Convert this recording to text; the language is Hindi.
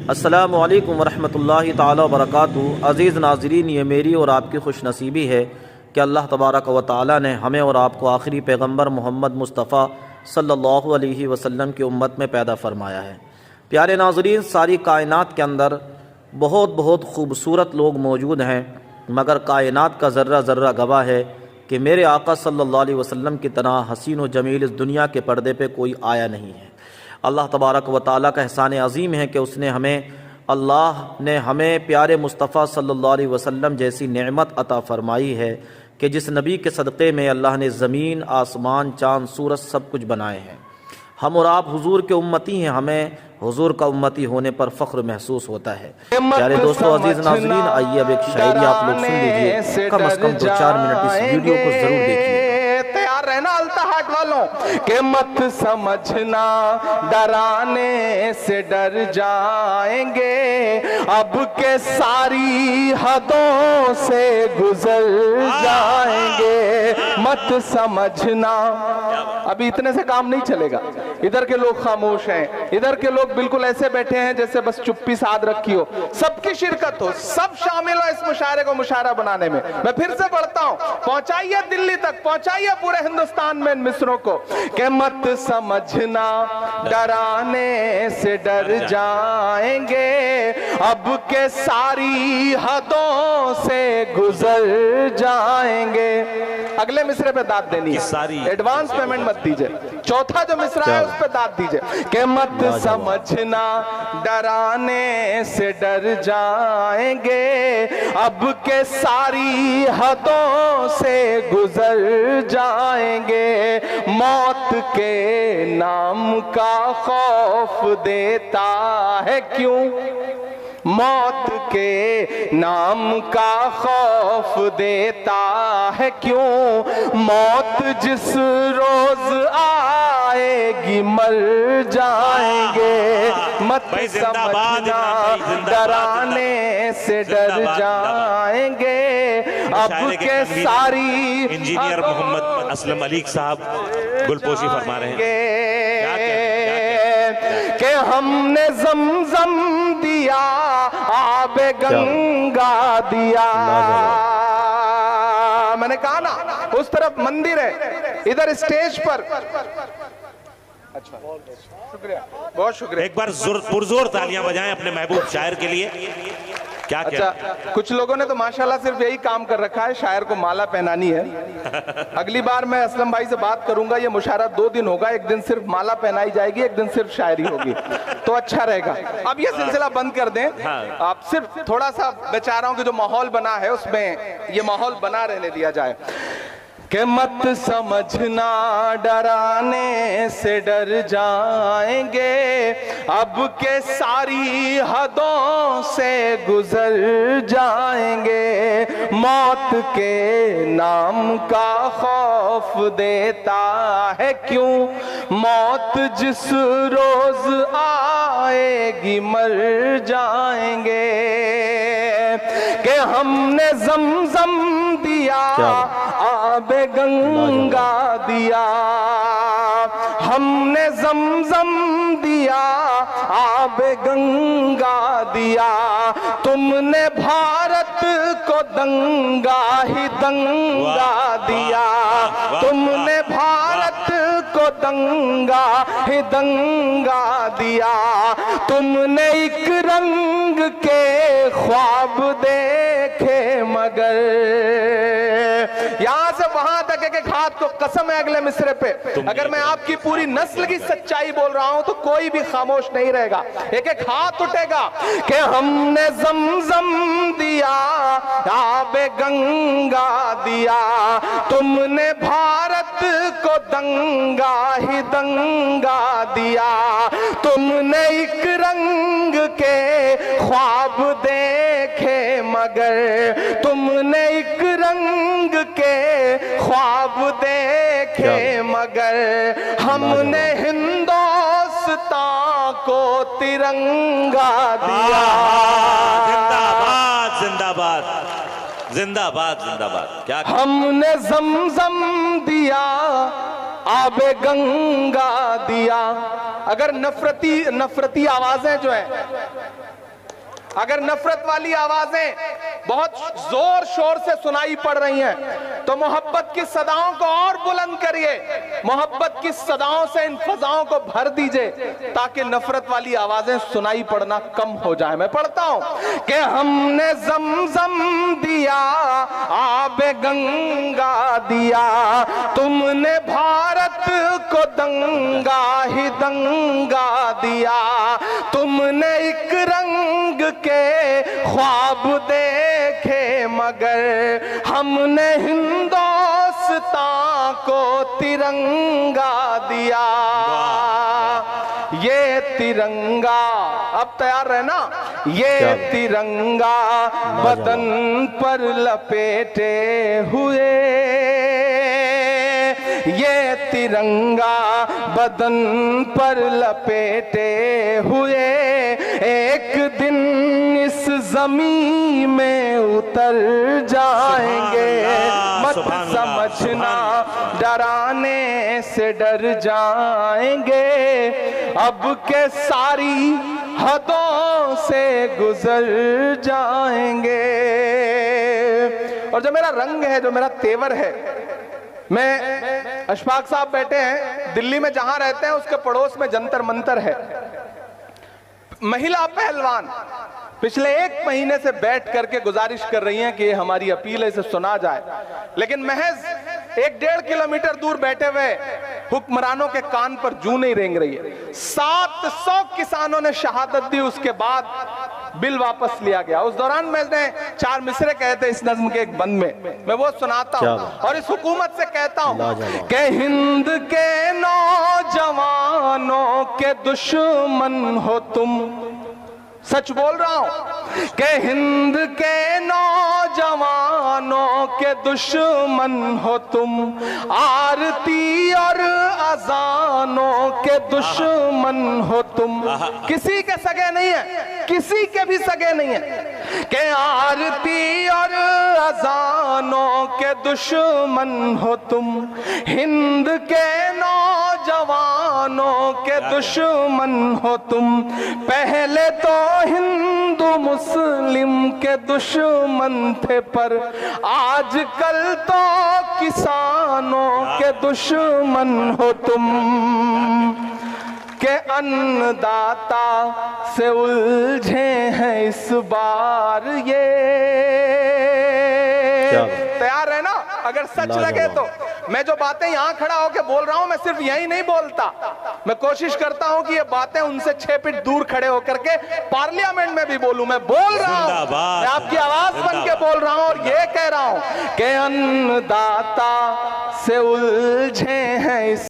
अस्सलामु अलैकुम वरहमतुल्लाहि ताला वबरकातुहू। अज़ीज़ नाज़रीन, ये मेरी और आपकी खुशनसीबी है कि अल्लाह तबारक व तआला ने हमें और आपको आखिरी पैगम्बर मोहम्मद मुस्तफ़ा सल्लल्लाहु अलैहि वसल्लम की उम्मत में पैदा फरमाया है। प्यारे नाज़रीन, सारी कायनात के अंदर बहुत खूबसूरत लोग मौजूद हैं, मगर कायनात का ज़र्रा ज़र्रा गवाह है कि मेरे आका सल्लल्लाहु अलैहि वसल्लम की तरह हसीन व जमील इस दुनिया के पर्दे पे कोई आया नहीं है। अल्लाह तबारक व तआला का एहसान अज़ीम है कि अल्लाह ने हमें प्यारे मुस्तफ़ा सल्लल्लाहु अलैहि वसल्लम जैसी नेमत अता फ़रमाई है कि जिस नबी के सदक़े में अल्लाह ने ज़मीन, आसमान, चाँद, सूरज सब कुछ बनाए हैं। हम और आप हुजूर के उम्मती हैं, हमें हुजूर का उम्मती होने पर फ़ख्र महसूस होता है। प्यारे दोस्तों, अजीज़ नाज़रीन, आइए अब एक शायरी आप लोग सुन लीजिए। कम से कम 2-4 मिनट इस वीडियो को ज़रूर देखिए। तैयार रहना अल्ताहाट वालों के मत समझना, डराने से डर जाएंगे, अब के सारी हदों से गुजर जाएंगे। मत समझना, अभी इतने से काम नहीं चलेगा। इधर के लोग खामोश हैं, इधर के लोग बिल्कुल ऐसे बैठे हैं जैसे बस चुप्पी साध रखी हो। सबकी शिरकत हो, सब शामिल हो इस मुशायरे को मुशायरा बनाने में। मैं फिर से पढ़ता हूं, पहुंचाइए दिल्ली तक, पहुंचाइए पूरे हिंदुस्तान में इन मिसरों को कि मत समझना, डराने से डर जाएंगे, अब के सारी हदों से गुजर जाएंगे। अगले मिसरे पे दाद देनी है, एडवांस पेमेंट मत दीजिए। चौथा जो मिसरा है उस पे दाद दीजिए कि मत समझना, डराने से डर जाएंगे, अब के सारी हदों से गुजर जाएंगे। मौत के नाम का खौफ देता है क्यों, मौत के नाम का खौफ देता है क्यों, मौत जिस रोज आएगी मर जाएंगे। मत समझना, डराने से डर जाएंगे, अब के सारी। इंजीनियर मोहम्मद असलम अली साहब गुलपोशी फरमा रहे हैं कि हमने जमजम दिया, आबे गंगा दिया। मैंने कहा ना, उस तरफ मंदिर है, इधर स्टेज पर। अच्छा, शुक्रिया, बहुत शुक्रिया। एक बार पुरजोर तालियां बजाएं अपने महबूब शायर के लिए। क्या अच्छा, कुछ लोगों ने तो माशाल्लाह सिर्फ यही काम कर रखा है, शायर को माला पहनानी है। अगली बार मैं असलम भाई से बात करूंगा, ये मुशायरा 2 दिन होगा, एक दिन सिर्फ माला पहनाई जाएगी, एक दिन सिर्फ शायरी होगी, तो अच्छा रहेगा। अब ये सिलसिला बंद कर दें, आप सिर्फ थोड़ा सा बेचाराओं की जो माहौल बना है उसमें ये माहौल बना रहने दिया जाए कि मत समझना, डराने से डर जाएंगे, अब के सारी हदों से गुजर जाएंगे। मौत के नाम का खौफ देता है क्यों, मौत जिस रोज आएगी मर जाएंगे। कि हमने जमजम दिया, आबे गंगा दिया, हमने जमजम दिया, आबे गंगा दिया, तुमने भारत को दंगा ही दंगा दिया, तुमने भारत को दंगा ही दंगा दिया, तुमने एक रंग के ख्वाब देखे मगर। यहां से वहां तक एक हाथ को कसम है अगले मिसरे पे, अगर मैं आपकी पूरी नस्ल की सच्चाई बोल रहा हूं तो कोई भी खामोश नहीं रहेगा, एक एक हाथ उठेगा कि हमने जमजम दिया, आबे गंगा दिया, तुमने भारत को दंगा ही दंगा दिया, तुमने एक रंग के ख्वाब देखे मगर, तुमने एक रंग के ख्वाब देखे मगर, हमने हिंदुस्तान को तिरंगा दिया। जिंदाबाद जिंदाबाद जिंदाबाद जिंदाबाद। क्या हमने जमजम दिया, आबे गंगा दिया। अगर नफरती आवाजें जो है अगर नफरत वाली आवाजें बहुत जोर शोर से सुनाई पड़ रही हैं तो मोहब्बत की सदाओं को और बुलंद करिए, मोहब्बत की सदाओं से इन फजाओं को भर दीजिए ताकि नफरत वाली आवाजें सुनाई पड़ना कम हो जाए। मैं पढ़ता हूं कि हमने जमजम दिया, आबे गंगा दिया, तुमने भारत को दंगा ही दंगा दिया, तुमने एक रंग के ख्वाब देखे मगर हमने हिंदुस्तान को तिरंगा दिया। ये तिरंगा, अब तैयार रहना, ये तिरंगा बदन पर लपेटे हुए, ये तिरंगा बदन पर लपेटे हुए एक दिन इस जमीन में उतर जाएंगे। मत समझना डराने से डर जाएंगे, अब के सारी हदों से गुजर जाएंगे। और जो मेरा रंग है, जो मेरा तेवर है, मैं अशफाक साहब बैठे हैं दिल्ली में, जहां रहते हैं उसके पड़ोस में जंतर मंतर है। महिला पहलवान पिछले 1 महीने से बैठ करके गुजारिश कर रही हैं कि हमारी अपील है, इसे सुना जाए, लेकिन महज 1-1.5 किलोमीटर दूर बैठे हुए हुक्मरानों के कान पर जूं नहीं रेंग रही है। 700 किसानों ने शहादत दी, उसके बाद बिल वापस लिया गया। उस दौरान मैंने 4 मिसरे कहे थे इस नज्म के एक बंद में, मैं वो सुनाता हूं और इस हुकूमत से कहता हूं कि हिंद के नौजवानों के दुश्मन हो तुम, सच बोल रहा हूं कि हिंद के नौजवानों के दुश्मन हो तुम, आरती और अजानों के दुश्मन हो तुम। किसी के सगे नहीं है, किसी के भी सगे नहीं है कि आरती और अजानों के दुश्मन हो तुम, हिंद के नौजवानों के दुश्मन हो तुम। पहले तो हिंदू मुस्लिम के दुश्मन थे पर आजकल तो किसानों के दुश्मन हो तुम, के अन्नदाता से उलझे हैं इस बार ये। तैयार है ना? अगर सच लगे तो मैं जो बातें यहां खड़ा होकर बोल रहा हूं, मैं सिर्फ यही नहीं बोलता, मैं कोशिश करता हूं कि ये बातें उनसे 6 फीट दूर खड़े होकर के पार्लियामेंट में भी बोलूं। मैं बोल रहा हूं, मैं आपकी आवाज बन के बोल रहा हूं और ये कह रहा हूं कि अन्नदाता से उलझे हैं इस